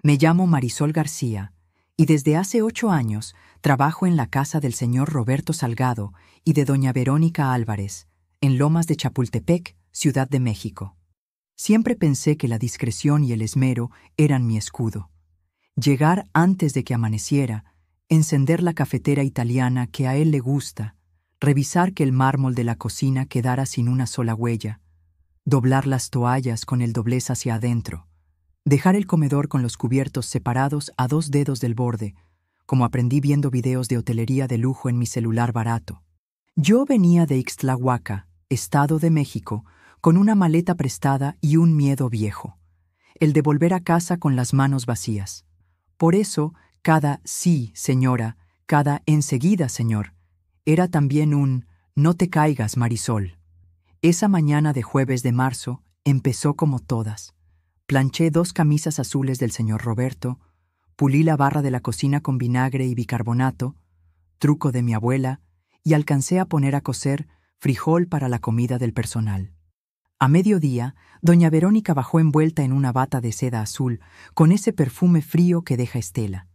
Me llamo Marisol García y desde hace 8 años trabajo en la casa del señor Roberto Salgado y de doña Verónica Álvarez, en Lomas de Chapultepec, Ciudad de México. Siempre pensé que la discreción y el esmero eran mi escudo. Llegar antes de que amaneciera, encender la cafetera italiana que a él le gusta, revisar que el mármol de la cocina quedara sin una sola huella, doblar las toallas con el doblez hacia adentro, dejar el comedor con los cubiertos separados a 2 dedos del borde, como aprendí viendo videos de hotelería de lujo en mi celular barato. Yo venía de Ixtlahuaca, Estado de México, con una maleta prestada y un miedo viejo, el de volver a casa con las manos vacías. Por eso, cada sí, señora, cada enseguida, señor, era también un no te caigas, Marisol. Esa mañana de jueves de marzo empezó como todas. Planché 2 camisas azules del señor Roberto, pulí la barra de la cocina con vinagre y bicarbonato, truco de mi abuela, y alcancé a poner a cocer frijol para la comida del personal. A mediodía, doña Verónica bajó envuelta en una bata de seda azul, con ese perfume frío que deja estela.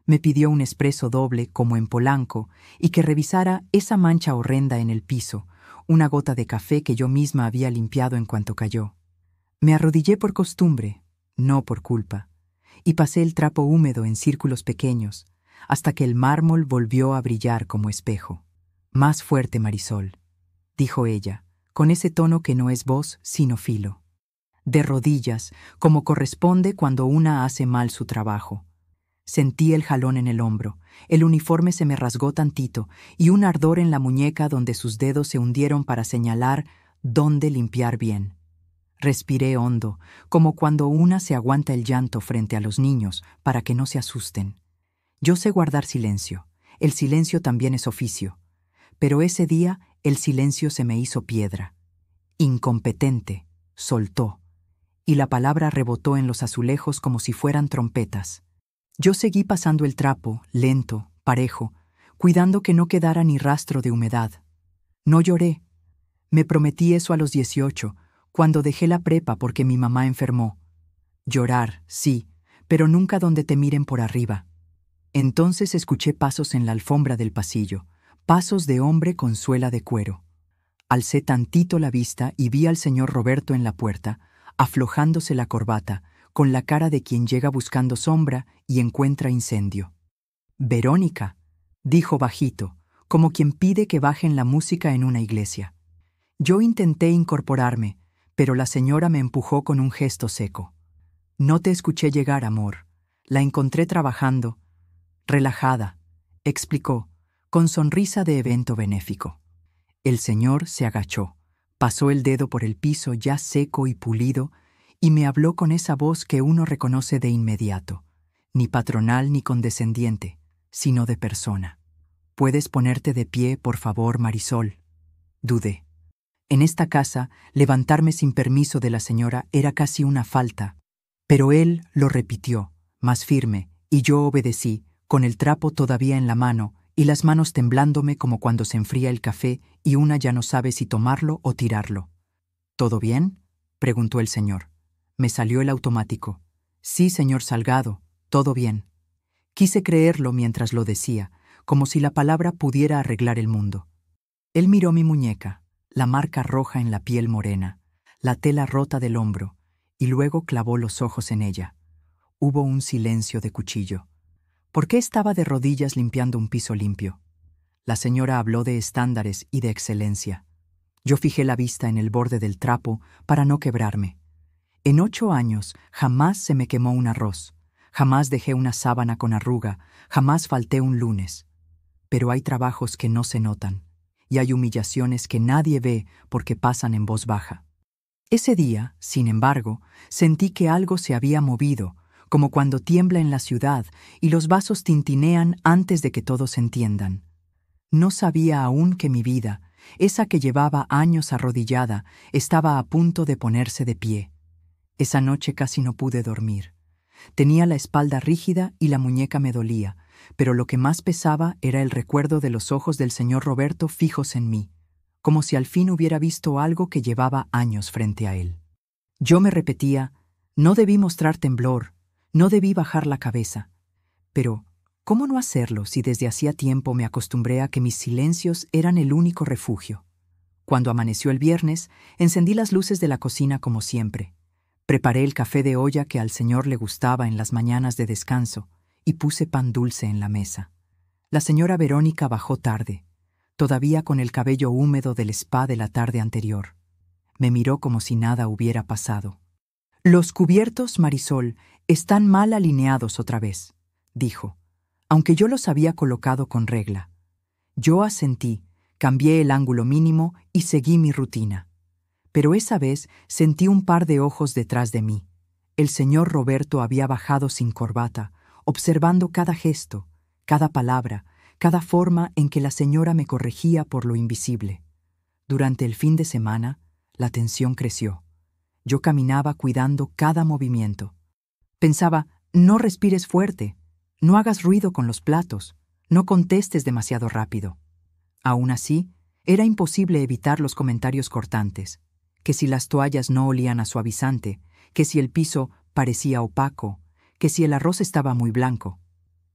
Me pidió un espresso doble como en Polanco y que revisara esa mancha horrenda en el piso, una gota de café que yo misma había limpiado en cuanto cayó. Me arrodillé por costumbre, no por culpa, y pasé el trapo húmedo en círculos pequeños, hasta que el mármol volvió a brillar como espejo. Más fuerte, Marisol, dijo ella, con ese tono que no es voz sino filo. De rodillas, como corresponde cuando una hace mal su trabajo. Sentí el jalón en el hombro, el uniforme se me rasgó tantito y un ardor en la muñeca donde sus dedos se hundieron para señalar dónde limpiar bien. Respiré hondo, como cuando una se aguanta el llanto frente a los niños para que no se asusten. Yo sé guardar silencio, el silencio también es oficio, pero ese día el silencio se me hizo piedra. Incompetente, soltó, y la palabra rebotó en los azulejos como si fueran trompetas. Yo seguí pasando el trapo, lento, parejo, cuidando que no quedara ni rastro de humedad. No lloré. Me prometí eso a los 18, cuando dejé la prepa porque mi mamá enfermó. Llorar, sí, pero nunca donde te miren por arriba. Entonces escuché pasos en la alfombra del pasillo, pasos de hombre con suela de cuero. Alcé tantito la vista y vi al señor Roberto en la puerta, aflojándose la corbata, con la cara de quien llega buscando sombra y encuentra incendio. «Verónica», dijo bajito, como quien pide que bajen la música en una iglesia. Yo intenté incorporarme, pero la señora me empujó con un gesto seco. «No te escuché llegar, amor. La encontré trabajando, relajada», explicó, con sonrisa de evento benéfico. El señor se agachó, pasó el dedo por el piso ya seco y pulido y me habló con esa voz que uno reconoce de inmediato, ni patronal ni condescendiente, sino de persona. «¿Puedes ponerte de pie, por favor, Marisol?». Dudé. En esta casa, levantarme sin permiso de la señora era casi una falta, pero él lo repitió, más firme, y yo obedecí, con el trapo todavía en la mano y las manos temblándome como cuando se enfría el café y una ya no sabe si tomarlo o tirarlo. «¿Todo bien?», preguntó el señor. Me salió el automático. «Sí, señor Salgado, todo bien». Quise creerlo mientras lo decía, como si la palabra pudiera arreglar el mundo. Él miró mi muñeca, la marca roja en la piel morena, la tela rota del hombro, y luego clavó los ojos en ella. Hubo un silencio de cuchillo. ¿Por qué estaba de rodillas limpiando un piso limpio? La señora habló de estándares y de excelencia. Yo fijé la vista en el borde del trapo para no quebrarme. En 8 años jamás se me quemó un arroz, jamás dejé una sábana con arruga, jamás falté un lunes. Pero hay trabajos que no se notan, y hay humillaciones que nadie ve porque pasan en voz baja. Ese día, sin embargo, sentí que algo se había movido, como cuando tiembla en la ciudad y los vasos tintinean antes de que todos entiendan. No sabía aún que mi vida, esa que llevaba años arrodillada, estaba a punto de ponerse de pie. Esa noche casi no pude dormir. Tenía la espalda rígida y la muñeca me dolía, pero lo que más pesaba era el recuerdo de los ojos del señor Roberto fijos en mí, como si al fin hubiera visto algo que llevaba años frente a él. Yo me repetía, no debí mostrar temblor, No debí bajar la cabeza. Pero, ¿cómo no hacerlo si desde hacía tiempo me acostumbré a que mis silencios eran el único refugio? Cuando amaneció el viernes, encendí las luces de la cocina como siempre. Preparé el café de olla que al señor le gustaba en las mañanas de descanso y puse pan dulce en la mesa. La señora Verónica bajó tarde, todavía con el cabello húmedo del spa de la tarde anterior. Me miró como si nada hubiera pasado. «Los cubiertos, Marisol, están mal alineados otra vez», dijo, aunque yo los había colocado con regla. Yo asentí, cambié el ángulo mínimo y seguí mi rutina. Pero esa vez sentí un par de ojos detrás de mí. El señor Roberto había bajado sin corbata, observando cada gesto, cada palabra, cada forma en que la señora me corregía por lo invisible. Durante el fin de semana, la tensión creció. Yo caminaba cuidando cada movimiento. Pensaba, no respires fuerte, no hagas ruido con los platos, no contestes demasiado rápido. Aún así, era imposible evitar los comentarios cortantes, que si las toallas no olían a suavizante, que si el piso parecía opaco, que si el arroz estaba muy blanco.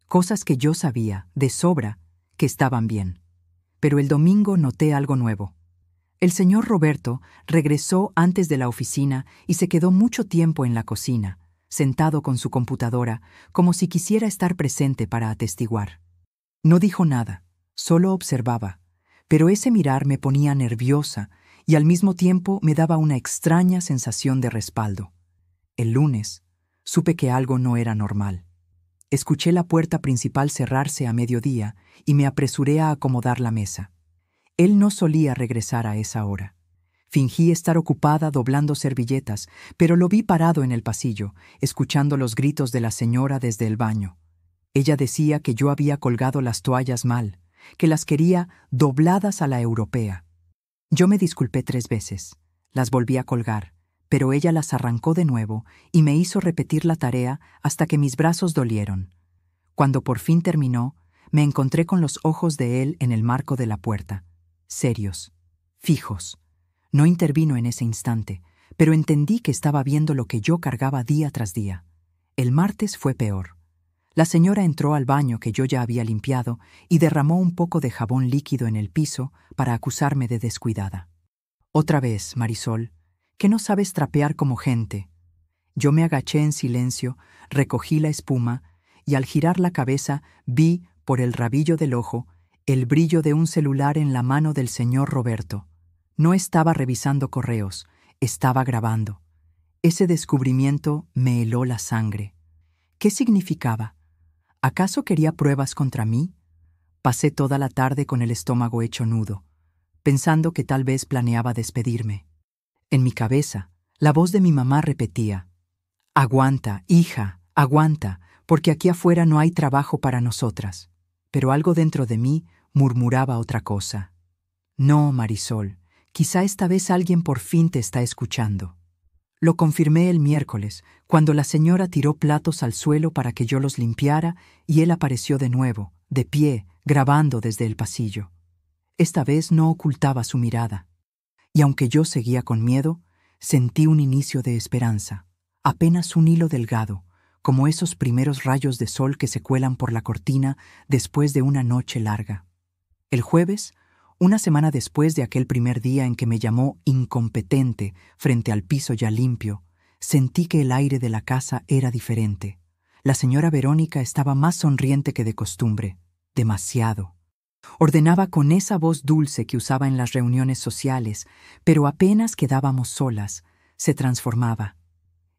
Cosas que yo sabía, de sobra, que estaban bien. Pero el domingo noté algo nuevo. El señor Roberto regresó antes de la oficina y se quedó mucho tiempo en la cocina, sentado con su computadora, como si quisiera estar presente para atestiguar. No dijo nada, solo observaba, pero ese mirar me ponía nerviosa y al mismo tiempo me daba una extraña sensación de respaldo. El lunes, supe que algo no era normal. Escuché la puerta principal cerrarse a mediodía y me apresuré a acomodar la mesa. Él no solía regresar a esa hora. Fingí estar ocupada doblando servilletas, pero lo vi parado en el pasillo, escuchando los gritos de la señora desde el baño. Ella decía que yo había colgado las toallas mal, que las quería dobladas a la europea. Yo me disculpé 3 veces, las volví a colgar, pero ella las arrancó de nuevo y me hizo repetir la tarea hasta que mis brazos dolieron. Cuando por fin terminó, me encontré con los ojos de él en el marco de la puerta, serios, fijos. No intervino en ese instante, pero entendí que estaba viendo lo que yo cargaba día tras día. El martes fue peor. La señora entró al baño que yo ya había limpiado y derramó un poco de jabón líquido en el piso para acusarme de descuidada. «Otra vez, Marisol, que no sabes trapear como gente». Yo me agaché en silencio, recogí la espuma y al girar la cabeza vi, por el rabillo del ojo, el brillo de un celular en la mano del señor Roberto. No estaba revisando correos, estaba grabando. Ese descubrimiento me heló la sangre. ¿Qué significaba? ¿Acaso quería pruebas contra mí? Pasé toda la tarde con el estómago hecho nudo, pensando que tal vez planeaba despedirme. En mi cabeza, la voz de mi mamá repetía: «Aguanta, hija, aguanta, porque aquí afuera no hay trabajo para nosotras». Pero algo dentro de mí murmuraba otra cosa. «No, Marisol, quizá esta vez alguien por fin te está escuchando». Lo confirmé el miércoles, cuando la señora tiró platos al suelo para que yo los limpiara y él apareció de nuevo, de pie, grabando desde el pasillo. Esta vez no ocultaba su mirada. Y aunque yo seguía con miedo, sentí un inicio de esperanza, apenas un hilo delgado, como esos primeros rayos de sol que se cuelan por la cortina después de una noche larga. El jueves, una semana después de aquel primer día en que me llamó incompetente frente al piso ya limpio, sentí que el aire de la casa era diferente. La señora Verónica estaba más sonriente que de costumbre, demasiado. Ordenaba con esa voz dulce que usaba en las reuniones sociales, pero apenas quedábamos solas, se transformaba.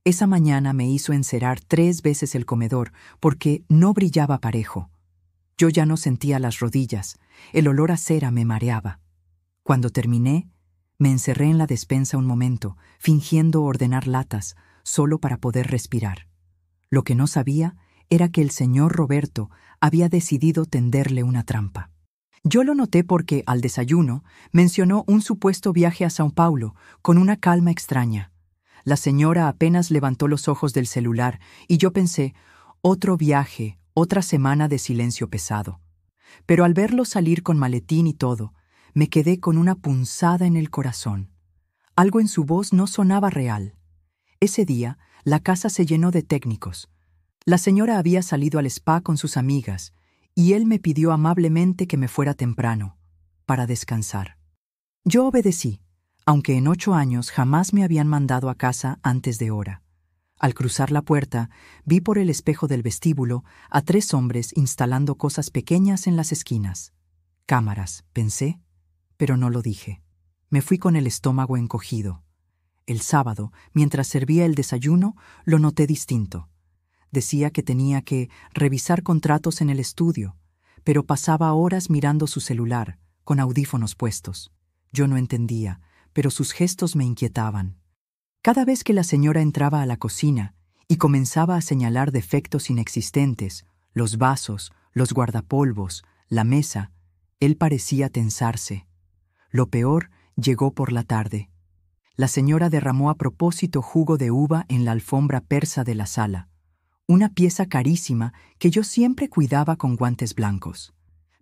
Esa mañana me hizo encerar 3 veces el comedor porque no brillaba parejo. Yo ya no sentía las rodillas, el olor a cera me mareaba. Cuando terminé, me encerré en la despensa un momento, fingiendo ordenar latas, solo para poder respirar. Lo que no sabía era que el señor Roberto había decidido tenderle una trampa. Yo lo noté porque, al desayuno, mencionó un supuesto viaje a São Paulo con una calma extraña. La señora apenas levantó los ojos del celular y yo pensé, otro viaje, otra semana de silencio pesado. Pero al verlo salir con maletín y todo, me quedé con una punzada en el corazón. Algo en su voz no sonaba real. Ese día, la casa se llenó de técnicos. La señora había salido al spa con sus amigas y él me pidió amablemente que me fuera temprano, para descansar. Yo obedecí, aunque en 8 años jamás me habían mandado a casa antes de hora. Al cruzar la puerta, vi por el espejo del vestíbulo a 3 hombres instalando cosas pequeñas en las esquinas. Cámaras, pensé, pero no lo dije. Me fui con el estómago encogido. El sábado, mientras servía el desayuno, lo noté distinto. Decía que tenía que revisar contratos en el estudio, pero pasaba horas mirando su celular, con audífonos puestos. Yo no entendía, pero sus gestos me inquietaban. Cada vez que la señora entraba a la cocina y comenzaba a señalar defectos inexistentes, los vasos, los guardapolvos, la mesa, él parecía tensarse. Lo peor llegó por la tarde. La señora derramó a propósito jugo de uva en la alfombra persa de la sala, una pieza carísima que yo siempre cuidaba con guantes blancos.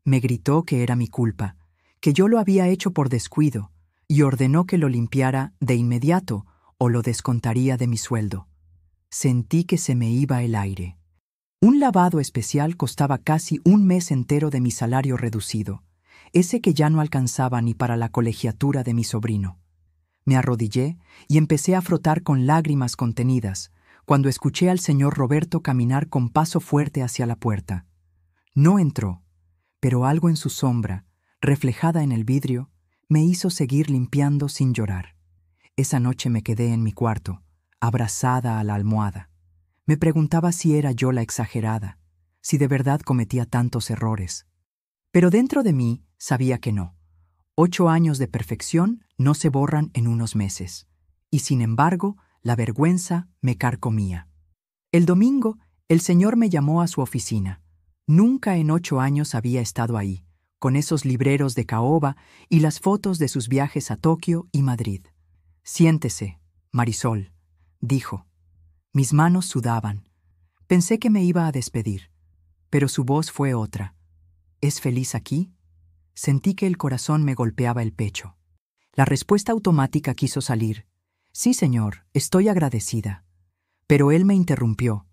Me gritó que era mi culpa, que yo lo había hecho por descuido, y ordenó que lo limpiara de inmediato o lo descontaría de mi sueldo. Sentí que se me iba el aire. Un lavado especial costaba casi un mes entero de mi salario reducido, ese que ya no alcanzaba ni para la colegiatura de mi sobrino. Me arrodillé y empecé a frotar con lágrimas contenidas, cuando escuché al señor Roberto caminar con paso fuerte hacia la puerta. No entró, pero algo en su sombra, reflejada en el vidrio, me hizo seguir limpiando sin llorar. Esa noche me quedé en mi cuarto, abrazada a la almohada. Me preguntaba si era yo la exagerada, si de verdad cometía tantos errores. Pero dentro de mí sabía que no. 8 años de perfección no se borran en unos meses. Y sin embargo, la vergüenza me carcomía. El domingo, el señor me llamó a su oficina. Nunca en 8 años había estado ahí, con esos libreros de caoba y las fotos de sus viajes a Tokio y Madrid. «Siéntese, Marisol», dijo. Mis manos sudaban. Pensé que me iba a despedir, pero su voz fue otra. «¿Es feliz aquí?» Sentí que el corazón me golpeaba el pecho. La respuesta automática quiso salir. «Sí, señor, estoy agradecida». Pero él me interrumpió.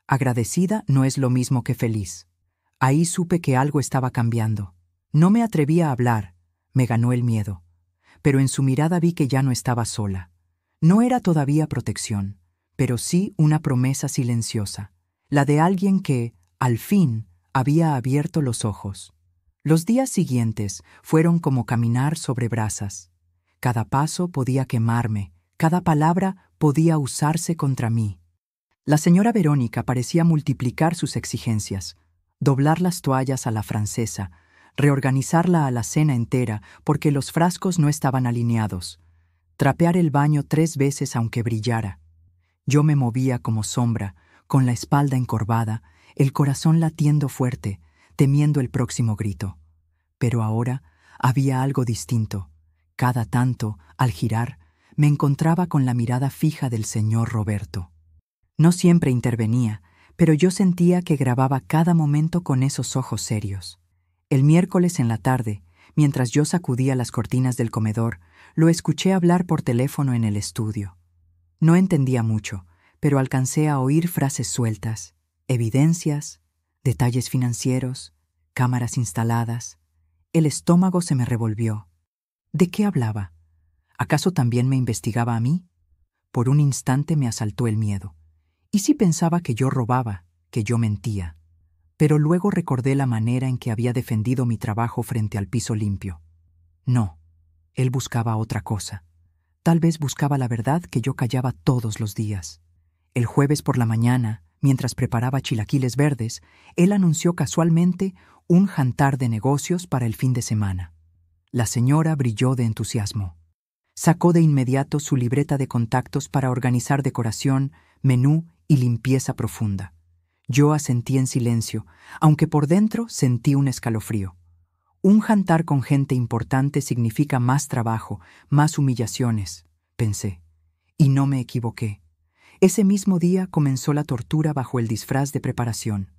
«Agradecida no es lo mismo que feliz». Ahí supe que algo estaba cambiando. No me atrevía a hablar, me ganó el miedo. Pero en su mirada vi que ya no estaba sola. No era todavía protección, pero sí una promesa silenciosa, la de alguien que, al fin, había abierto los ojos. Los días siguientes fueron como caminar sobre brasas. Cada paso podía quemarme, cada palabra podía usarse contra mí. La señora Verónica parecía multiplicar sus exigencias, doblar las toallas a la francesa, reorganizar la alacena entera porque los frascos no estaban alineados, trapear el baño 3 veces aunque brillara. Yo me movía como sombra, con la espalda encorvada, el corazón latiendo fuerte, temiendo el próximo grito. Pero ahora había algo distinto. Cada tanto, al girar, me encontraba con la mirada fija del señor Roberto. No siempre intervenía, pero yo sentía que grababa cada momento con esos ojos serios. El miércoles en la tarde, mientras yo sacudía las cortinas del comedor, lo escuché hablar por teléfono en el estudio. No entendía mucho, pero alcancé a oír frases sueltas, evidencias, detalles financieros, cámaras instaladas. El estómago se me revolvió. ¿De qué hablaba? ¿Acaso también me investigaba a mí? Por un instante me asaltó el miedo. ¿Y si pensaba que yo robaba, que yo mentía? Pero luego recordé la manera en que había defendido mi trabajo frente al piso limpio. No, él buscaba otra cosa. Tal vez buscaba la verdad que yo callaba todos los días. El jueves por la mañana, mientras preparaba chilaquiles verdes, él anunció casualmente un jantar de negocios para el fin de semana. La señora brilló de entusiasmo. Sacó de inmediato su libreta de contactos para organizar decoración, menú y limpieza profunda. Yo asentí en silencio, aunque por dentro sentí un escalofrío. Un jantar con gente importante significa más trabajo, más humillaciones, pensé. Y no me equivoqué. Ese mismo día comenzó la tortura bajo el disfraz de preparación.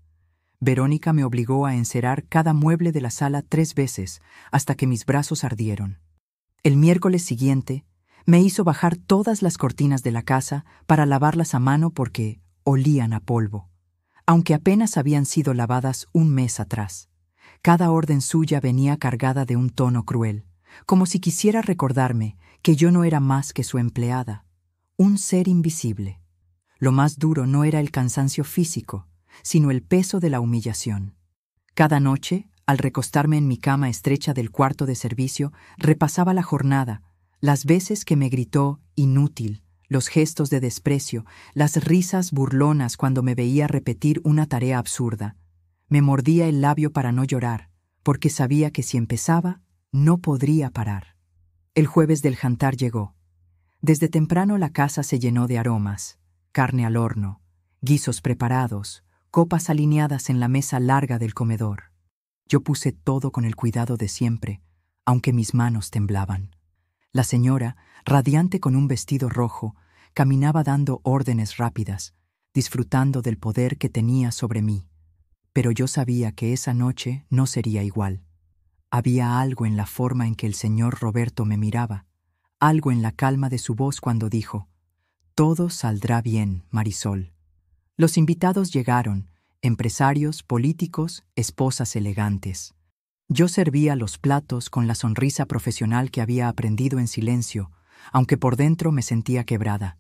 Verónica me obligó a encerar cada mueble de la sala 3 veces, hasta que mis brazos ardieron. El miércoles siguiente, me hizo bajar todas las cortinas de la casa para lavarlas a mano porque olían a polvo. aunque apenas habían sido lavadas un mes atrás. Cada orden suya venía cargada de un tono cruel, como si quisiera recordarme que yo no era más que su empleada, un ser invisible. Lo más duro no era el cansancio físico, sino el peso de la humillación. Cada noche, al recostarme en mi cama estrecha del cuarto de servicio, repasaba la jornada, las veces que me gritó inútil, los gestos de desprecio, las risas burlonas cuando me veía repetir una tarea absurda. Me mordía el labio para no llorar, porque sabía que si empezaba, no podría parar. El jueves del jantar llegó. Desde temprano la casa se llenó de aromas, carne al horno, guisos preparados, copas alineadas en la mesa larga del comedor. Yo puse todo con el cuidado de siempre, aunque mis manos temblaban. La señora, radiante con un vestido rojo, caminaba dando órdenes rápidas, disfrutando del poder que tenía sobre mí. Pero yo sabía que esa noche no sería igual. Había algo en la forma en que el señor Roberto me miraba, algo en la calma de su voz cuando dijo: «Todo saldrá bien, Marisol». Los invitados llegaron, empresarios, políticos, esposas elegantes. Yo servía los platos con la sonrisa profesional que había aprendido en silencio, aunque por dentro me sentía quebrada.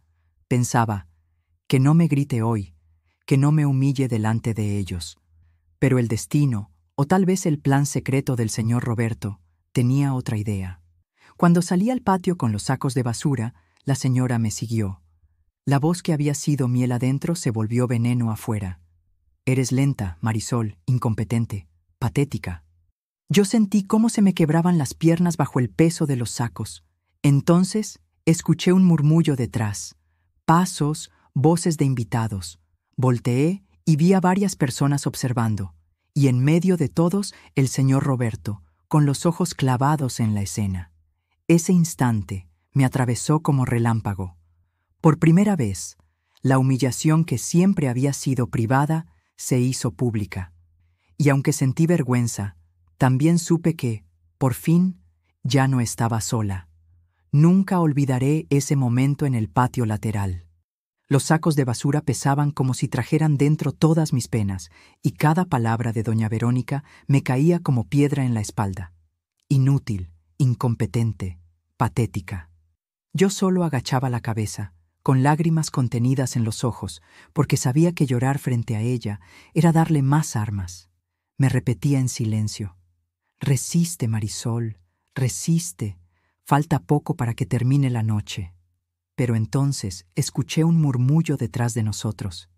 Pensaba, que no me grite hoy, que no me humille delante de ellos. Pero el destino, o tal vez el plan secreto del señor Roberto, tenía otra idea. Cuando salí al patio con los sacos de basura, la señora me siguió. La voz que había sido miel adentro se volvió veneno afuera. «Eres lenta, Marisol, incompetente, patética». Yo sentí cómo se me quebraban las piernas bajo el peso de los sacos. Entonces escuché un murmullo detrás, pasos, voces de invitados. Volteé y vi a varias personas observando, y en medio de todos el señor Roberto, con los ojos clavados en la escena. Ese instante me atravesó como relámpago. Por primera vez, la humillación que siempre había sido privada se hizo pública. Y aunque sentí vergüenza, también supe que, por fin, ya no estaba sola. Nunca olvidaré ese momento en el patio lateral. Los sacos de basura pesaban como si trajeran dentro todas mis penas, y cada palabra de doña Verónica me caía como piedra en la espalda. Inútil, incompetente, patética. Yo solo agachaba la cabeza, con lágrimas contenidas en los ojos, porque sabía que llorar frente a ella era darle más armas. Me repetía en silencio: «Resiste, Marisol, resiste. Falta poco para que termine la noche». Pero entonces escuché un murmullo detrás de nosotros.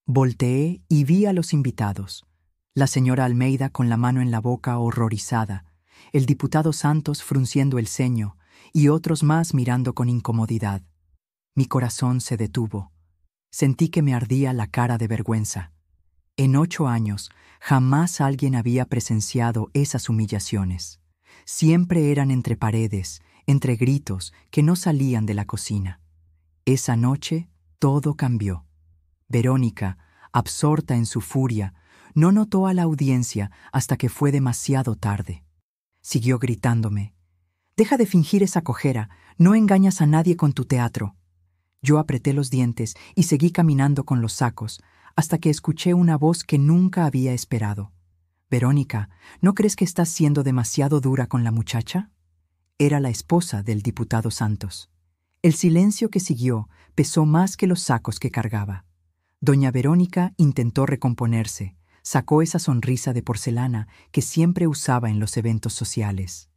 Volteé y vi a los invitados. La señora Almeida con la mano en la boca, horrorizada, el diputado Santos frunciendo el ceño y otros más mirando con incomodidad. Mi corazón se detuvo. Sentí que me ardía la cara de vergüenza. En 8 años jamás alguien había presenciado esas humillaciones. Siempre eran entre paredes, entre gritos que no salían de la cocina. Esa noche todo cambió. Verónica, absorta en su furia, no notó a la audiencia hasta que fue demasiado tarde. Siguió gritándome: «Deja de fingir esa cojera, no engañas a nadie con tu teatro». Yo apreté los dientes y seguí caminando con los sacos, hasta que escuché una voz que nunca había esperado. «Verónica, ¿no crees que estás siendo demasiado dura con la muchacha?». Era la esposa del diputado Santos. El silencio que siguió pesó más que los sacos que cargaba. Doña Verónica intentó recomponerse, sacó esa sonrisa de porcelana que siempre usaba en los eventos sociales.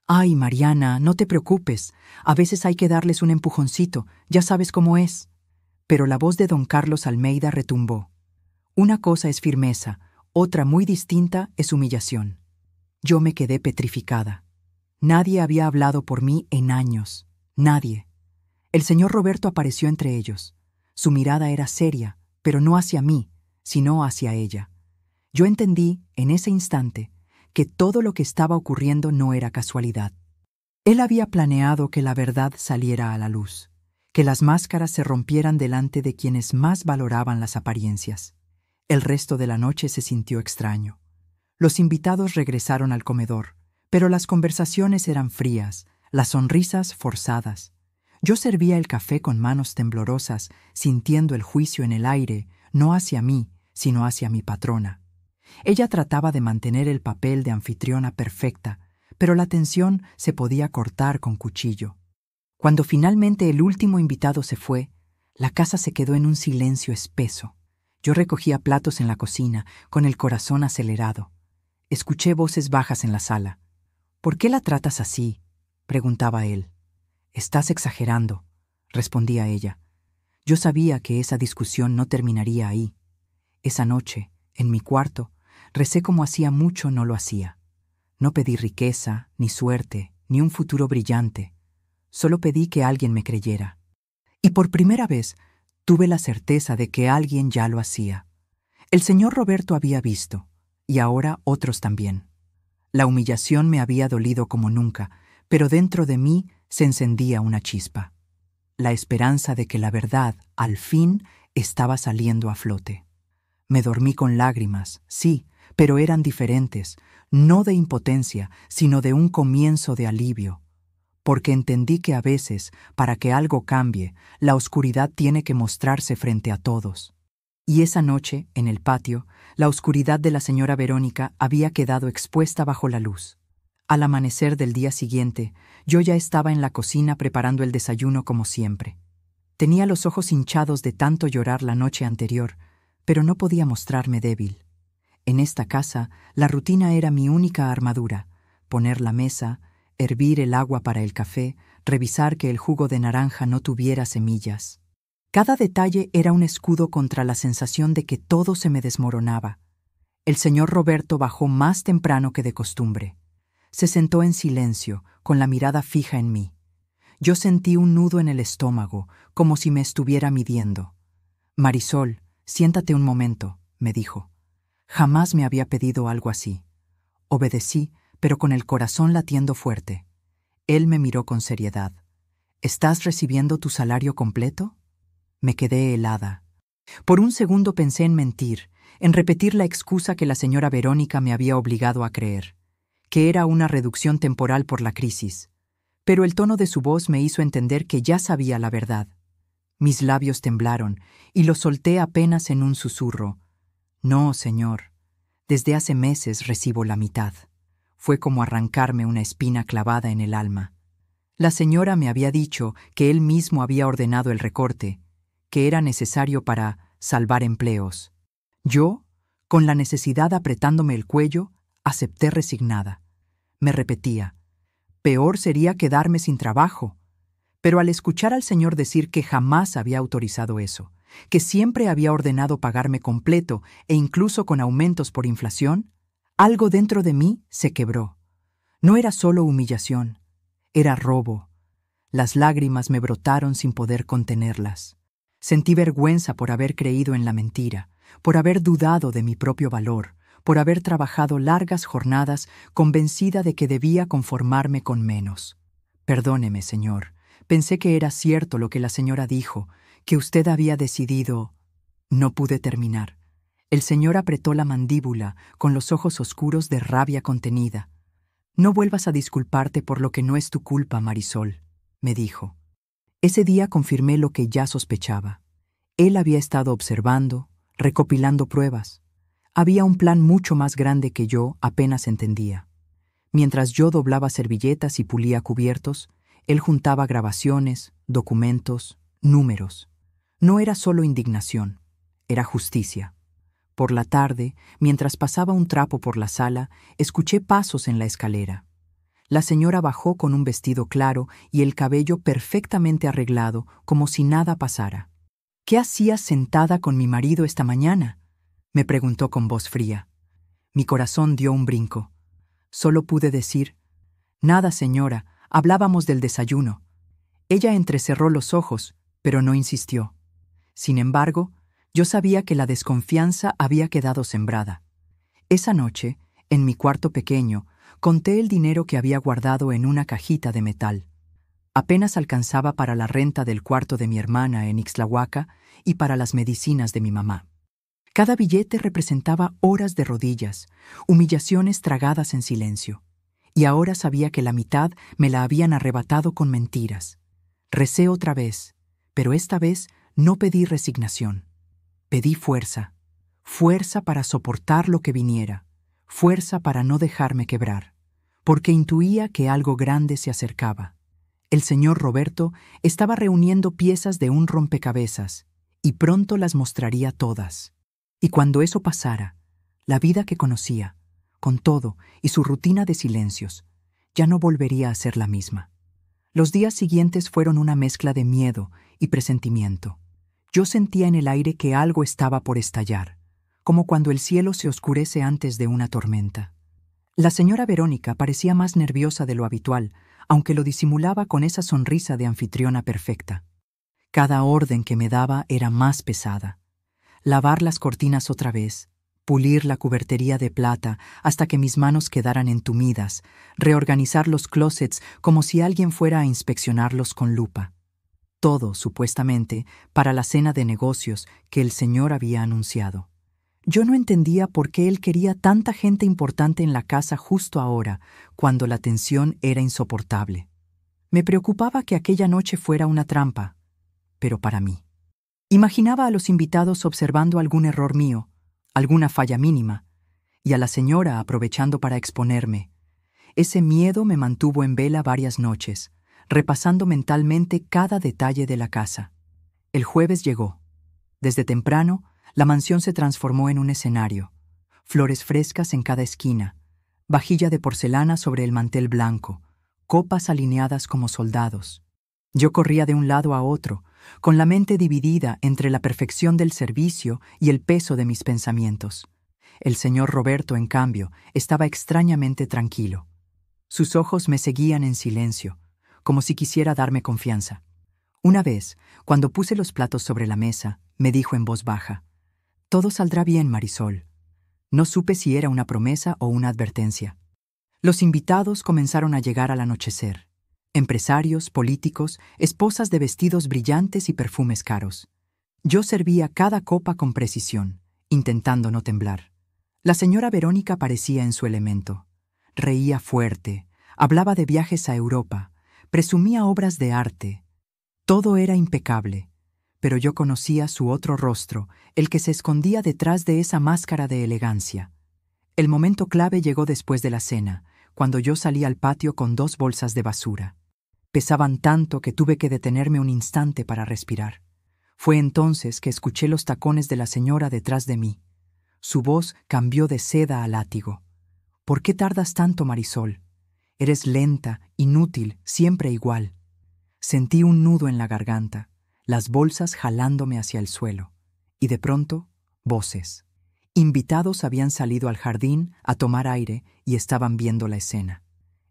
«Ay, Mariana, no te preocupes. A veces hay que darles un empujoncito, ya sabes cómo es». Pero la voz de don Carlos Almeida retumbó. «Una cosa es firmeza, otra muy distinta es humillación». Yo me quedé petrificada. Nadie había hablado por mí en años. Nadie. El señor Roberto apareció entre ellos. Su mirada era seria, pero no hacia mí, sino hacia ella. Yo entendí, en ese instante, que todo lo que estaba ocurriendo no era casualidad. Él había planeado que la verdad saliera a la luz, que las máscaras se rompieran delante de quienes más valoraban las apariencias. El resto de la noche se sintió extraño. Los invitados regresaron al comedor, pero las conversaciones eran frías, las sonrisas forzadas. Yo servía el café con manos temblorosas, sintiendo el juicio en el aire, no hacia mí, sino hacia mi patrona. Ella trataba de mantener el papel de anfitriona perfecta, pero la tensión se podía cortar con cuchillo. Cuando finalmente el último invitado se fue, la casa se quedó en un silencio espeso. Yo recogía platos en la cocina, con el corazón acelerado. Escuché voces bajas en la sala. «¿Por qué la tratas así?», preguntaba él. «Estás exagerando», respondía ella. Yo sabía que esa discusión no terminaría ahí. Esa noche, en mi cuarto, recé como hacía mucho no lo hacía. No pedí riqueza, ni suerte, ni un futuro brillante. Solo pedí que alguien me creyera. Y por primera vez tuve la certeza de que alguien ya lo hacía. El señor Roberto había visto, y ahora otros también. La humillación me había dolido como nunca, pero dentro de mí se encendía una chispa. La esperanza de que la verdad, al fin, estaba saliendo a flote. Me dormí con lágrimas, sí, pero eran diferentes, no de impotencia, sino de un comienzo de alivio. Porque entendí que a veces, para que algo cambie, la oscuridad tiene que mostrarse frente a todos. Y esa noche, en el patio, la oscuridad de la señora Verónica había quedado expuesta bajo la luz. Al amanecer del día siguiente, yo ya estaba en la cocina preparando el desayuno como siempre. Tenía los ojos hinchados de tanto llorar la noche anterior, pero no podía mostrarme débil. En esta casa, la rutina era mi única armadura: poner la mesa, hervir el agua para el café, revisar que el jugo de naranja no tuviera semillas. Cada detalle era un escudo contra la sensación de que todo se me desmoronaba. El señor Roberto bajó más temprano que de costumbre. Se sentó en silencio, con la mirada fija en mí. Yo sentí un nudo en el estómago, como si me estuviera midiendo. «Marisol, siéntate un momento», me dijo. Jamás me había pedido algo así. Obedecí, pero con el corazón latiendo fuerte. Él me miró con seriedad. «¿Estás recibiendo tu salario completo?». Me quedé helada. Por un segundo pensé en mentir, en repetir la excusa que la señora Verónica me había obligado a creer, que era una reducción temporal por la crisis. Pero el tono de su voz me hizo entender que ya sabía la verdad. Mis labios temblaron y lo solté apenas en un susurro. «No, señor. Desde hace meses recibo la mitad». Fue como arrancarme una espina clavada en el alma. La señora me había dicho que él mismo había ordenado el recorte, que era necesario para salvar empleos. Yo, con la necesidad apretándome el cuello, acepté resignada. Me repetía: «Peor sería quedarme sin trabajo». Pero al escuchar al señor decir que jamás había autorizado eso, que siempre había ordenado pagarme completo e incluso con aumentos por inflación, algo dentro de mí se quebró. No era solo humillación, era robo. Las lágrimas me brotaron sin poder contenerlas. Sentí vergüenza por haber creído en la mentira, por haber dudado de mi propio valor, por haber trabajado largas jornadas convencida de que debía conformarme con menos. «Perdóneme, señor. Pensé que era cierto lo que la señora dijo, que usted había decidido». No pude terminar. El señor apretó la mandíbula, con los ojos oscuros de rabia contenida. «No vuelvas a disculparte por lo que no es tu culpa, Marisol», me dijo. Ese día confirmé lo que ya sospechaba. Él había estado observando, recopilando pruebas. Había un plan mucho más grande que yo apenas entendía. Mientras yo doblaba servilletas y pulía cubiertos, él juntaba grabaciones, documentos, números. No era solo indignación, era justicia. Por la tarde, mientras pasaba un trapo por la sala, escuché pasos en la escalera. La señora bajó con un vestido claro y el cabello perfectamente arreglado, como si nada pasara. «¿Qué hacías sentada con mi marido esta mañana?», me preguntó con voz fría. Mi corazón dio un brinco. Solo pude decir: «Nada, señora, hablábamos del desayuno». Ella entrecerró los ojos, pero no insistió. Sin embargo, yo sabía que la desconfianza había quedado sembrada. Esa noche, en mi cuarto pequeño, conté el dinero que había guardado en una cajita de metal. Apenas alcanzaba para la renta del cuarto de mi hermana en Ixtlahuaca y para las medicinas de mi mamá. Cada billete representaba horas de rodillas, humillaciones tragadas en silencio. Y ahora sabía que la mitad me la habían arrebatado con mentiras. Recé otra vez, pero esta vez no pedí resignación. Pedí fuerza. fuerza para soportar lo que viniera, fuerza para no dejarme quebrar, porque intuía que algo grande se acercaba. El señor Roberto estaba reuniendo piezas de un rompecabezas y pronto las mostraría todas. Y cuando eso pasara, la vida que conocía, con todo y su rutina de silencios, ya no volvería a ser la misma. Los días siguientes fueron una mezcla de miedo y presentimiento. Yo sentía en el aire que algo estaba por estallar, como cuando el cielo se oscurece antes de una tormenta. La señora Verónica parecía más nerviosa de lo habitual, aunque lo disimulaba con esa sonrisa de anfitriona perfecta. Cada orden que me daba era más pesada. Lavar las cortinas otra vez, pulir la cubertería de plata hasta que mis manos quedaran entumidas, reorganizar los closets como si alguien fuera a inspeccionarlos con lupa. Todo, supuestamente, para la cena de negocios que el señor había anunciado. Yo no entendía por qué él quería tanta gente importante en la casa justo ahora, cuando la tensión era insoportable. Me preocupaba que aquella noche fuera una trampa, pero para mí. Imaginaba a los invitados observando algún error mío, alguna falla mínima, y a la señora aprovechando para exponerme. Ese miedo me mantuvo en vela varias noches, repasando mentalmente cada detalle de la casa. El jueves llegó. Desde temprano, la mansión se transformó en un escenario. Flores frescas en cada esquina, vajilla de porcelana sobre el mantel blanco, copas alineadas como soldados. Yo corría de un lado a otro, con la mente dividida entre la perfección del servicio y el peso de mis pensamientos. El señor Roberto, en cambio, estaba extrañamente tranquilo. Sus ojos me seguían en silencio, como si quisiera darme confianza. Una vez, cuando puse los platos sobre la mesa, me dijo en voz baja: «Todo saldrá bien, Marisol». No supe si era una promesa o una advertencia. Los invitados comenzaron a llegar al anochecer. Empresarios, políticos, esposas de vestidos brillantes y perfumes caros. Yo servía cada copa con precisión, intentando no temblar. La señora Verónica parecía en su elemento. Reía fuerte, hablaba de viajes a Europa, presumía obras de arte. Todo era impecable, pero yo conocía su otro rostro, el que se escondía detrás de esa máscara de elegancia. El momento clave llegó después de la cena, cuando yo salí al patio con 2 bolsas de basura. Pesaban tanto que tuve que detenerme un instante para respirar. Fue entonces que escuché los tacones de la señora detrás de mí. Su voz cambió de seda a látigo. «¿Por qué tardas tanto, Marisol? Eres lenta, inútil, siempre igual». Sentí un nudo en la garganta, las bolsas jalándome hacia el suelo. Y de pronto, voces. Invitados habían salido al jardín a tomar aire y estaban viendo la escena.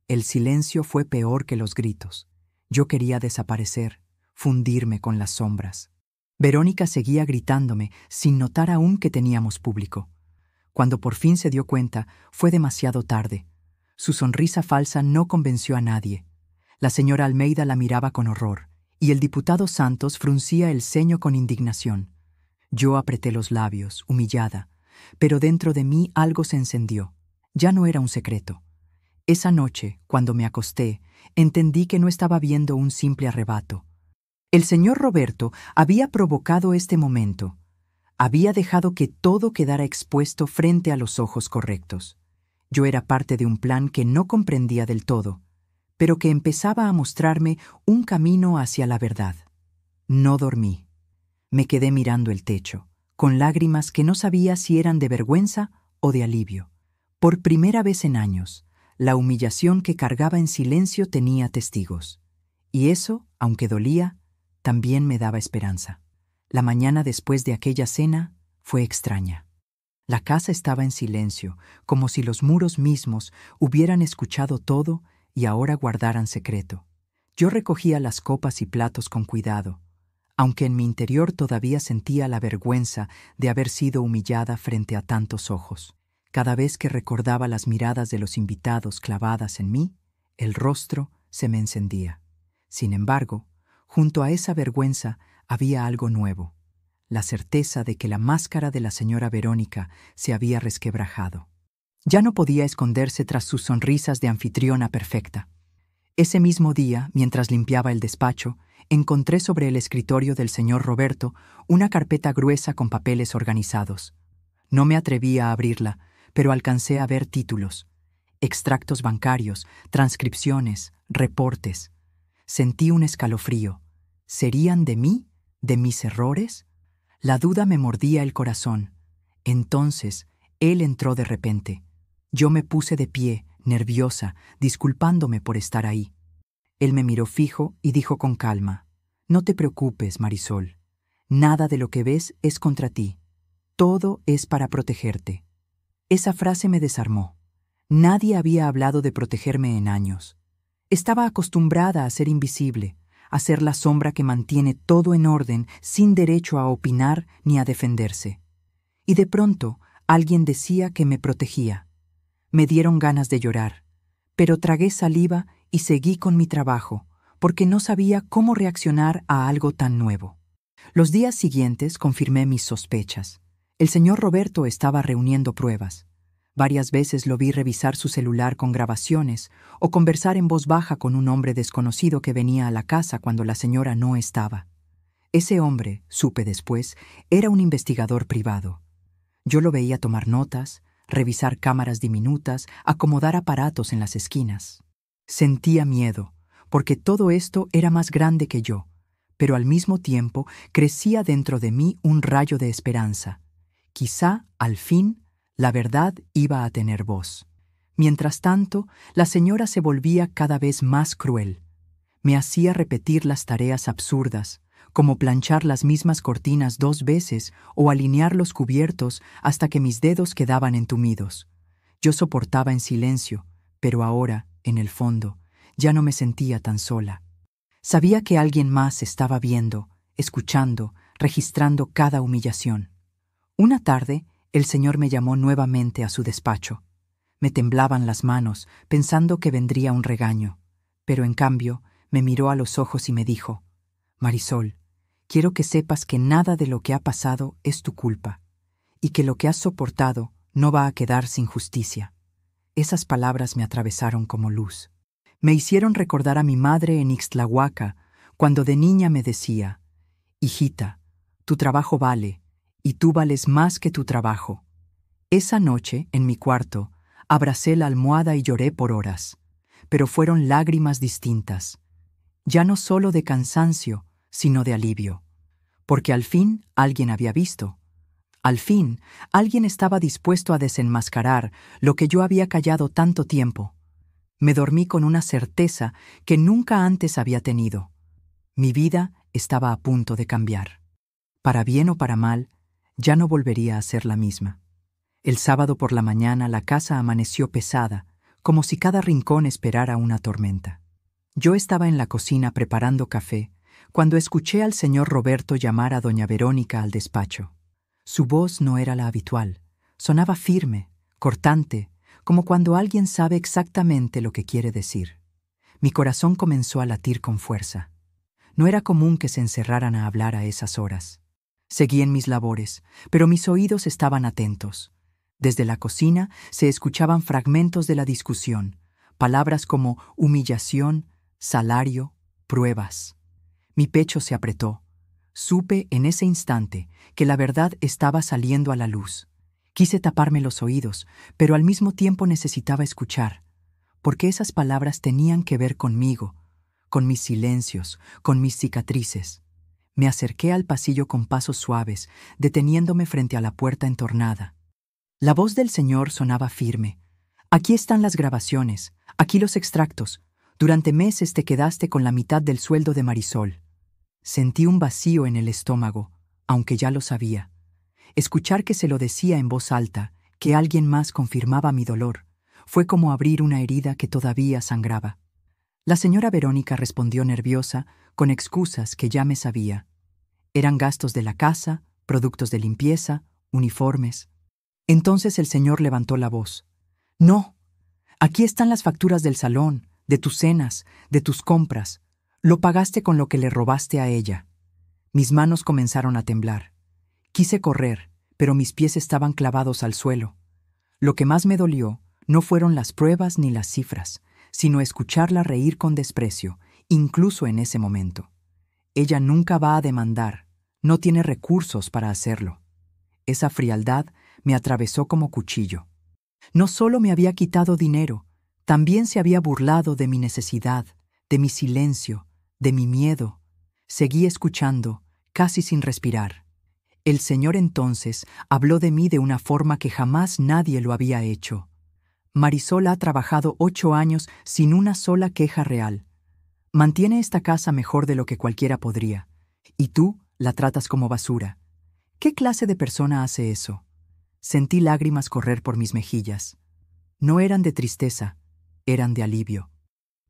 El silencio fue peor que los gritos. Yo quería desaparecer, fundirme con las sombras. Verónica seguía gritándome, sin notar aún que teníamos público. Cuando por fin se dio cuenta, fue demasiado tarde. Su sonrisa falsa no convenció a nadie. La señora Almeida la miraba con horror, y el diputado Santos fruncía el ceño con indignación. Yo apreté los labios, humillada, pero dentro de mí algo se encendió. Ya no era un secreto. Esa noche, cuando me acosté, entendí que no estaba viendo un simple arrebato. El señor Roberto había provocado este momento. Había dejado que todo quedara expuesto frente a los ojos correctos. Yo era parte de un plan que no comprendía del todo, pero que empezaba a mostrarme un camino hacia la verdad. No dormí. Me quedé mirando el techo, con lágrimas que no sabía si eran de vergüenza o de alivio. Por primera vez en años, la humillación que cargaba en silencio tenía testigos. Y eso, aunque dolía, también me daba esperanza. La mañana después de aquella cena fue extraña. La casa estaba en silencio, como si los muros mismos hubieran escuchado todo y ahora guardaran secreto. Yo recogía las copas y platos con cuidado, aunque en mi interior todavía sentía la vergüenza de haber sido humillada frente a tantos ojos. Cada vez que recordaba las miradas de los invitados clavadas en mí, el rostro se me encendía. Sin embargo, junto a esa vergüenza había algo nuevo, la certeza de que la máscara de la señora Verónica se había resquebrajado. Ya no podía esconderse tras sus sonrisas de anfitriona perfecta. Ese mismo día, mientras limpiaba el despacho, encontré sobre el escritorio del señor Roberto una carpeta gruesa con papeles organizados. No me atreví a abrirla, pero alcancé a ver títulos, extractos bancarios, transcripciones, reportes. Sentí un escalofrío. ¿Serían de mí? ¿De mis errores? La duda me mordía el corazón. Entonces, él entró de repente. Yo me puse de pie, nerviosa, disculpándome por estar ahí. Él me miró fijo y dijo con calma: «No te preocupes, Marisol. Nada de lo que ves es contra ti. Todo es para protegerte». Esa frase me desarmó. Nadie había hablado de protegerme en años. Estaba acostumbrada a ser invisible, a ser la sombra que mantiene todo en orden sin derecho a opinar ni a defenderse. Y de pronto, alguien decía que me protegía. Me dieron ganas de llorar, pero tragué saliva y seguí con mi trabajo, porque no sabía cómo reaccionar a algo tan nuevo. Los días siguientes confirmé mis sospechas. El señor Roberto estaba reuniendo pruebas. Varias veces lo vi revisar su celular con grabaciones o conversar en voz baja con un hombre desconocido que venía a la casa cuando la señora no estaba. Ese hombre, supe después, era un investigador privado. Yo lo veía tomar notas, revisar cámaras diminutas, acomodar aparatos en las esquinas. Sentía miedo, porque todo esto era más grande que yo, pero al mismo tiempo crecía dentro de mí un rayo de esperanza. Quizá, al fin, la verdad iba a tener voz. Mientras tanto, la señora se volvía cada vez más cruel. Me hacía repetir las tareas absurdas, como planchar las mismas cortinas 2 veces o alinear los cubiertos hasta que mis dedos quedaban entumidos. Yo soportaba en silencio, pero ahora, en el fondo, ya no me sentía tan sola. Sabía que alguien más estaba viendo, escuchando, registrando cada humillación. Una tarde, el señor me llamó nuevamente a su despacho. Me temblaban las manos, pensando que vendría un regaño, pero en cambio me miró a los ojos y me dijo: «Marisol, quiero que sepas que nada de lo que ha pasado es tu culpa, y que lo que has soportado no va a quedar sin justicia». Esas palabras me atravesaron como luz. Me hicieron recordar a mi madre en Ixtlahuaca, cuando de niña me decía: «Hijita, tu trabajo vale, y tú vales más que tu trabajo». Esa noche, en mi cuarto, abracé la almohada y lloré por horas, pero fueron lágrimas distintas, ya no solo de cansancio, sino de alivio, porque al fin alguien había visto. Al fin, alguien estaba dispuesto a desenmascarar lo que yo había callado tanto tiempo. Me dormí con una certeza que nunca antes había tenido. Mi vida estaba a punto de cambiar. Para bien o para mal, ya no volvería a ser la misma. El sábado por la mañana la casa amaneció pesada, como si cada rincón esperara una tormenta. Yo estaba en la cocina preparando café, cuando escuché al señor Roberto llamar a doña Verónica al despacho. Su voz no era la habitual, sonaba firme, cortante, como cuando alguien sabe exactamente lo que quiere decir. Mi corazón comenzó a latir con fuerza. No era común que se encerraran a hablar a esas horas. Seguí en mis labores, pero mis oídos estaban atentos. Desde la cocina se escuchaban fragmentos de la discusión, palabras como humillación, salario, pruebas. Mi pecho se apretó. Supe en ese instante que la verdad estaba saliendo a la luz. Quise taparme los oídos, pero al mismo tiempo necesitaba escuchar, porque esas palabras tenían que ver conmigo, con mis silencios, con mis cicatrices. Me acerqué al pasillo con pasos suaves, deteniéndome frente a la puerta entornada. La voz del señor sonaba firme. «Aquí están las grabaciones, aquí los extractos. Durante meses te quedaste con la mitad del sueldo de Marisol». Sentí un vacío en el estómago, aunque ya lo sabía. Escuchar que se lo decía en voz alta, que alguien más confirmaba mi dolor, fue como abrir una herida que todavía sangraba. La señora Verónica respondió nerviosa, con excusas que ya me sabía. Eran gastos de la casa, productos de limpieza, uniformes. Entonces el señor levantó la voz. «No, aquí están las facturas del salón, de tus cenas, de tus compras. Lo pagaste con lo que le robaste a ella». Mis manos comenzaron a temblar. Quise correr, pero mis pies estaban clavados al suelo. Lo que más me dolió no fueron las pruebas ni las cifras, sino escucharla reír con desprecio, incluso en ese momento. Ella nunca va a demandar, no tiene recursos para hacerlo. Esa frialdad me atravesó como cuchillo. No solo me había quitado dinero, también se había burlado de mi necesidad, de mi silencio, de mi miedo. Seguí escuchando, casi sin respirar. El Señor entonces habló de mí de una forma que jamás nadie lo había hecho. Marisol ha trabajado 8 años sin una sola queja real. Mantiene esta casa mejor de lo que cualquiera podría. Y tú la tratas como basura. ¿Qué clase de persona hace eso? Sentí lágrimas correr por mis mejillas. No eran de tristeza, eran de alivio.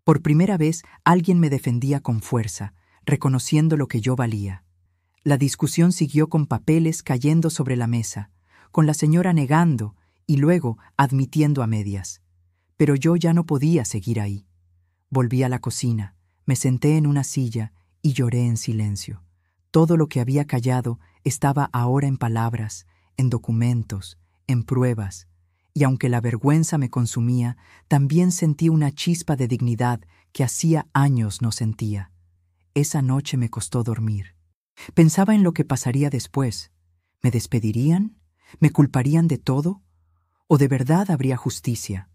Por primera vez alguien me defendía con fuerza, reconociendo lo que yo valía. La discusión siguió con papeles cayendo sobre la mesa, con la señora negando y luego admitiendo a medias. Pero yo ya no podía seguir ahí. Volví a la cocina, me senté en una silla y lloré en silencio. Todo lo que había callado estaba ahora en palabras, en documentos, en pruebas, y aunque la vergüenza me consumía, también sentí una chispa de dignidad que hacía años no sentía. Esa noche me costó dormir. Pensaba en lo que pasaría después. ¿Me despedirían? ¿Me culparían de todo? ¿O de verdad habría justicia?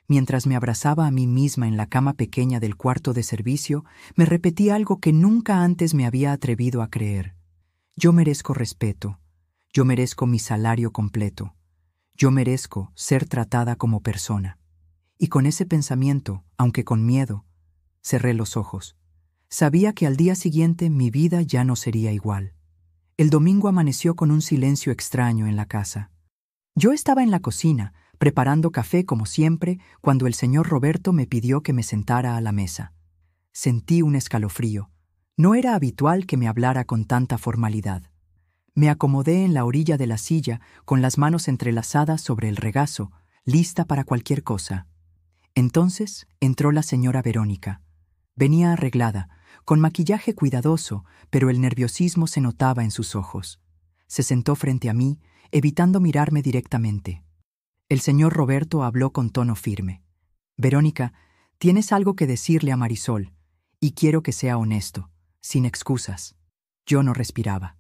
Mientras me abrazaba a mí misma en la cama pequeña del cuarto de servicio, me repetí algo que nunca antes me había atrevido a creer. Yo merezco respeto. Yo merezco mi salario completo. Yo merezco ser tratada como persona. Y con ese pensamiento, aunque con miedo, cerré los ojos. Sabía que al día siguiente mi vida ya no sería igual. El domingo amaneció con un silencio extraño en la casa. Yo estaba en la cocina, preparando café como siempre, cuando el señor Roberto me pidió que me sentara a la mesa. Sentí un escalofrío. No era habitual que me hablara con tanta formalidad. Me acomodé en la orilla de la silla, con las manos entrelazadas sobre el regazo, lista para cualquier cosa. Entonces entró la señora Verónica. Venía arreglada, con maquillaje cuidadoso, pero el nerviosismo se notaba en sus ojos. Se sentó frente a mí, evitando mirarme directamente. El señor Roberto habló con tono firme. «Verónica, tienes algo que decirle a Marisol, y quiero que sea honesto, sin excusas». Yo no respiraba.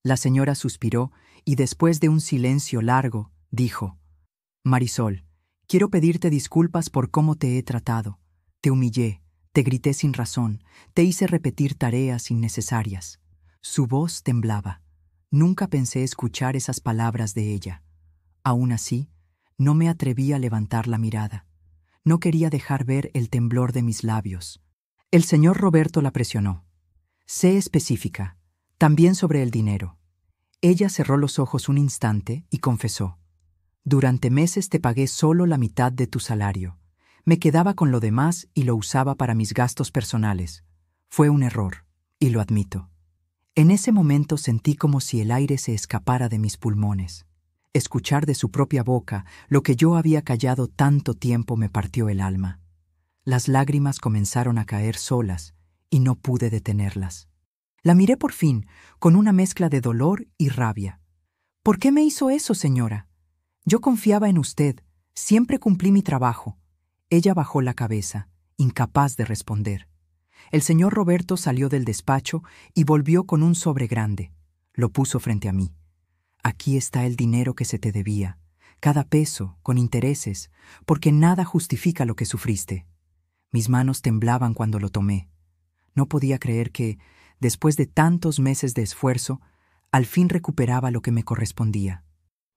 La señora suspiró y después de un silencio largo, dijo: «Marisol, quiero pedirte disculpas por cómo te he tratado. Te humillé, te grité sin razón, te hice repetir tareas innecesarias». Su voz temblaba. Nunca pensé escuchar esas palabras de ella. Aún así, no me atreví a levantar la mirada. No quería dejar ver el temblor de mis labios. El señor Roberto la presionó. «Sé específica, también sobre el dinero». Ella cerró los ojos un instante y confesó: «Durante meses te pagué solo la mitad de tu salario. Me quedaba con lo demás y lo usaba para mis gastos personales. Fue un error, y lo admito». En ese momento sentí como si el aire se escapara de mis pulmones. Escuchar de su propia boca lo que yo había callado tanto tiempo me partió el alma. Las lágrimas comenzaron a caer solas y no pude detenerlas. La miré por fin, con una mezcla de dolor y rabia. «¿Por qué me hizo eso, señora? Yo confiaba en usted, siempre cumplí mi trabajo». Ella bajó la cabeza, incapaz de responder. El señor Roberto salió del despacho y volvió con un sobre grande. Lo puso frente a mí. «Aquí está el dinero que se te debía, cada peso, con intereses, porque nada justifica lo que sufriste». Mis manos temblaban cuando lo tomé. No podía creer que, después de tantos meses de esfuerzo, al fin recuperaba lo que me correspondía.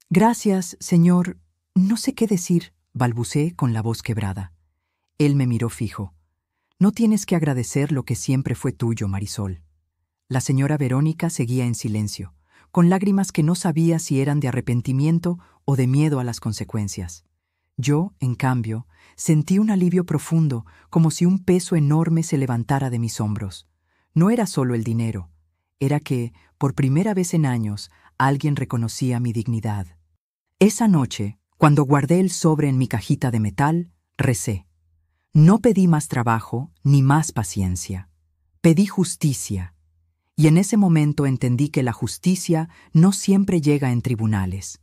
«Gracias, señor. No sé qué decir», balbuceé con la voz quebrada. Él me miró fijo. «No tienes que agradecer lo que siempre fue tuyo, Marisol». La señora Verónica seguía en silencio, con lágrimas que no sabía si eran de arrepentimiento o de miedo a las consecuencias. Yo, en cambio, sentí un alivio profundo, como si un peso enorme se levantara de mis hombros. No era solo el dinero, era que, por primera vez en años, alguien reconocía mi dignidad. Esa noche, cuando guardé el sobre en mi cajita de metal, recé. No pedí más trabajo ni más paciencia. Pedí justicia. Y en ese momento entendí que la justicia no siempre llega en tribunales.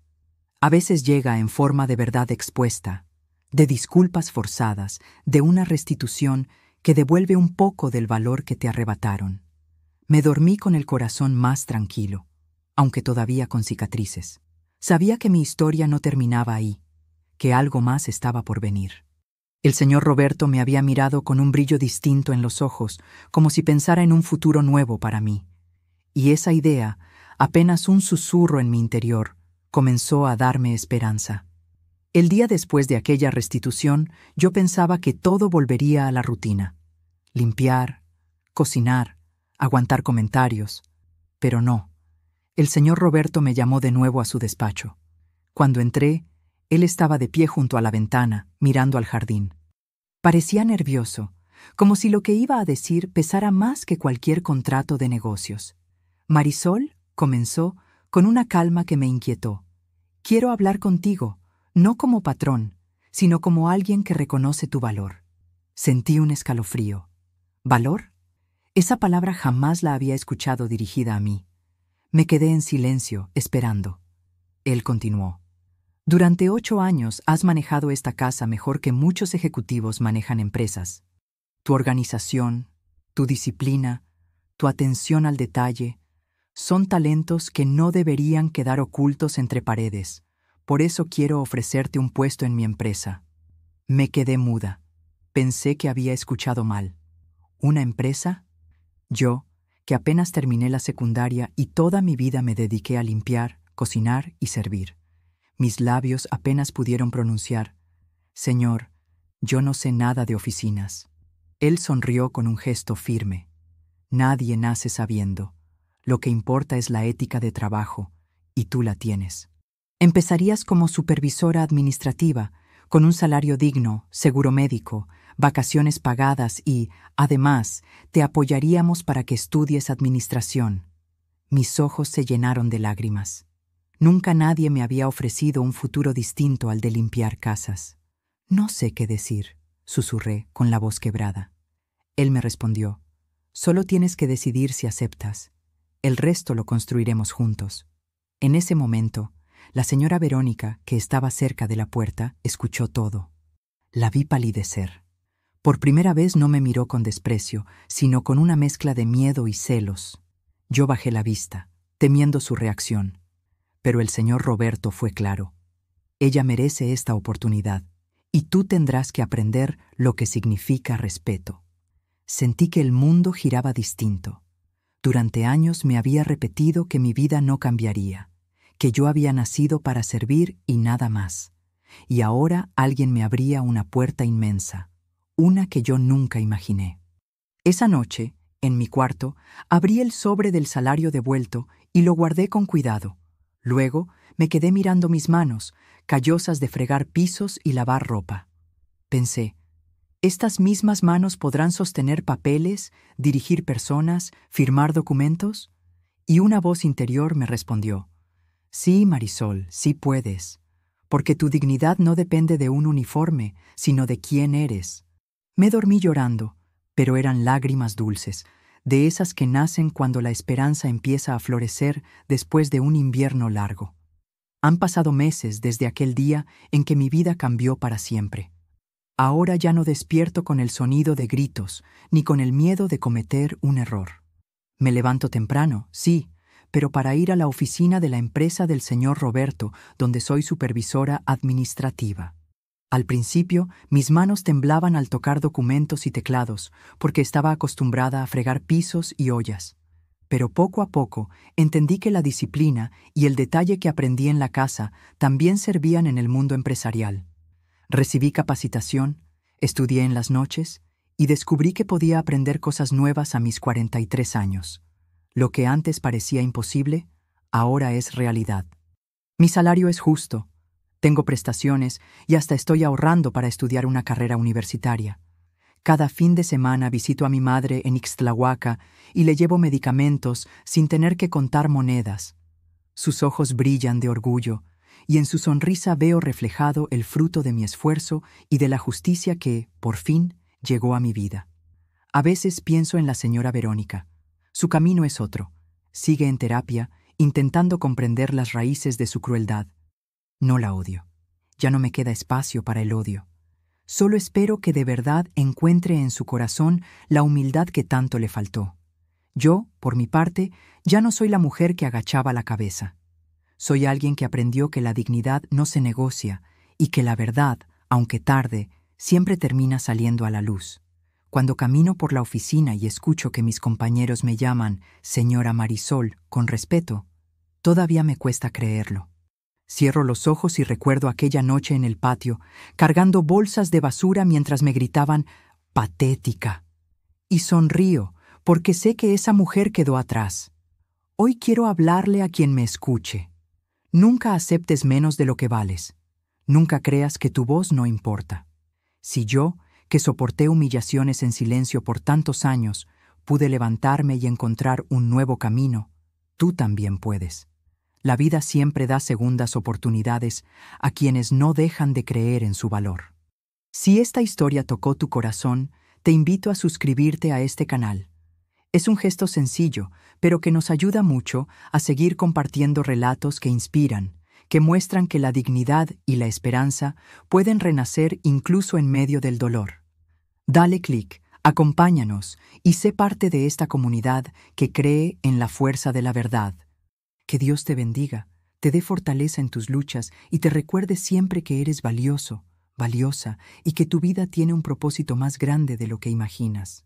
A veces llega en forma de verdad expuesta, de disculpas forzadas, de una restitución que devuelve un poco del valor que te arrebataron. Me dormí con el corazón más tranquilo, aunque todavía con cicatrices. Sabía que mi historia no terminaba ahí, que algo más estaba por venir. El señor Roberto me había mirado con un brillo distinto en los ojos, como si pensara en un futuro nuevo para mí. Y esa idea, apenas un susurro en mi interior, comenzó a darme esperanza. El día después de aquella restitución, yo pensaba que todo volvería a la rutina. Limpiar, cocinar, aguantar comentarios. Pero no. El señor Roberto me llamó de nuevo a su despacho. Cuando entré, él estaba de pie junto a la ventana, mirando al jardín. Parecía nervioso, como si lo que iba a decir pesara más que cualquier contrato de negocios. Marisol, comenzó, con una calma que me inquietó. Quiero hablar contigo, no como patrón, sino como alguien que reconoce tu valor. Sentí un escalofrío. ¿Valor? Esa palabra jamás la había escuchado dirigida a mí. Me quedé en silencio, esperando. Él continuó. Durante 8 años has manejado esta casa mejor que muchos ejecutivos manejan empresas. Tu organización, tu disciplina, tu atención al detalle, son talentos que no deberían quedar ocultos entre paredes. Por eso quiero ofrecerte un puesto en mi empresa. Me quedé muda. Pensé que había escuchado mal. ¿Una empresa? Yo, que apenas terminé la secundaria y toda mi vida me dediqué a limpiar, cocinar y servir. Mis labios apenas pudieron pronunciar: Señor, yo no sé nada de oficinas. Él sonrió con un gesto firme. Nadie nace sabiendo. Lo que importa es la ética de trabajo, y tú la tienes. Empezarías como supervisora administrativa, con un salario digno, seguro médico, vacaciones pagadas y, además, te apoyaríamos para que estudies administración. Mis ojos se llenaron de lágrimas. Nunca nadie me había ofrecido un futuro distinto al de limpiar casas. No sé qué decir, susurré con la voz quebrada. Él me respondió: solo tienes que decidir si aceptas. El resto lo construiremos juntos. En ese momento, la señora Verónica, que estaba cerca de la puerta, escuchó todo. La vi palidecer. Por primera vez no me miró con desprecio, sino con una mezcla de miedo y celos. Yo bajé la vista, temiendo su reacción. Pero el señor Roberto fue claro. Ella merece esta oportunidad, y tú tendrás que aprender lo que significa respeto. Sentí que el mundo giraba distinto. Durante años me había repetido que mi vida no cambiaría, que yo había nacido para servir y nada más. Y ahora alguien me abría una puerta inmensa, una que yo nunca imaginé. Esa noche, en mi cuarto, abrí el sobre del salario devuelto y lo guardé con cuidado. Luego me quedé mirando mis manos, callosas de fregar pisos y lavar ropa. Pensé, ¿estas mismas manos podrán sostener papeles, dirigir personas, firmar documentos? Y una voz interior me respondió: sí, Marisol, sí puedes, porque tu dignidad no depende de un uniforme, sino de quién eres. Me dormí llorando, pero eran lágrimas dulces, de esas que nacen cuando la esperanza empieza a florecer después de un invierno largo. Han pasado meses desde aquel día en que mi vida cambió para siempre. Ahora ya no despierto con el sonido de gritos, ni con el miedo de cometer un error. Me levanto temprano, sí, pero para ir a la oficina de la empresa del señor Roberto, donde soy supervisora administrativa. Al principio, mis manos temblaban al tocar documentos y teclados, porque estaba acostumbrada a fregar pisos y ollas. Pero poco a poco entendí que la disciplina y el detalle que aprendí en la casa también servían en el mundo empresarial. Recibí capacitación, estudié en las noches y descubrí que podía aprender cosas nuevas a mis 43 años. Lo que antes parecía imposible, ahora es realidad. Mi salario es justo. Tengo prestaciones y hasta estoy ahorrando para estudiar una carrera universitaria. Cada fin de semana visito a mi madre en Ixtlahuaca y le llevo medicamentos sin tener que contar monedas. Sus ojos brillan de orgullo y en su sonrisa veo reflejado el fruto de mi esfuerzo y de la justicia que, por fin, llegó a mi vida. A veces pienso en la señora Verónica. Su camino es otro. Sigue en terapia, intentando comprender las raíces de su crueldad. No la odio. Ya no me queda espacio para el odio. Solo espero que de verdad encuentre en su corazón la humildad que tanto le faltó. Yo, por mi parte, ya no soy la mujer que agachaba la cabeza. Soy alguien que aprendió que la dignidad no se negocia y que la verdad, aunque tarde, siempre termina saliendo a la luz. Cuando camino por la oficina y escucho que mis compañeros me llaman señora Marisol con respeto, todavía me cuesta creerlo. Cierro los ojos y recuerdo aquella noche en el patio, cargando bolsas de basura mientras me gritaban «patética». Y sonrío, porque sé que esa mujer quedó atrás. Hoy quiero hablarle a quien me escuche. Nunca aceptes menos de lo que vales. Nunca creas que tu voz no importa. Si yo, que soporté humillaciones en silencio por tantos años, pude levantarme y encontrar un nuevo camino, tú también puedes. La vida siempre da segundas oportunidades a quienes no dejan de creer en su valor. Si esta historia tocó tu corazón, te invito a suscribirte a este canal. Es un gesto sencillo, pero que nos ayuda mucho a seguir compartiendo relatos que inspiran, que muestran que la dignidad y la esperanza pueden renacer incluso en medio del dolor. Dale clic, acompáñanos y sé parte de esta comunidad que cree en la fuerza de la verdad. Que Dios te bendiga, te dé fortaleza en tus luchas y te recuerde siempre que eres valioso, valiosa y que tu vida tiene un propósito más grande de lo que imaginas.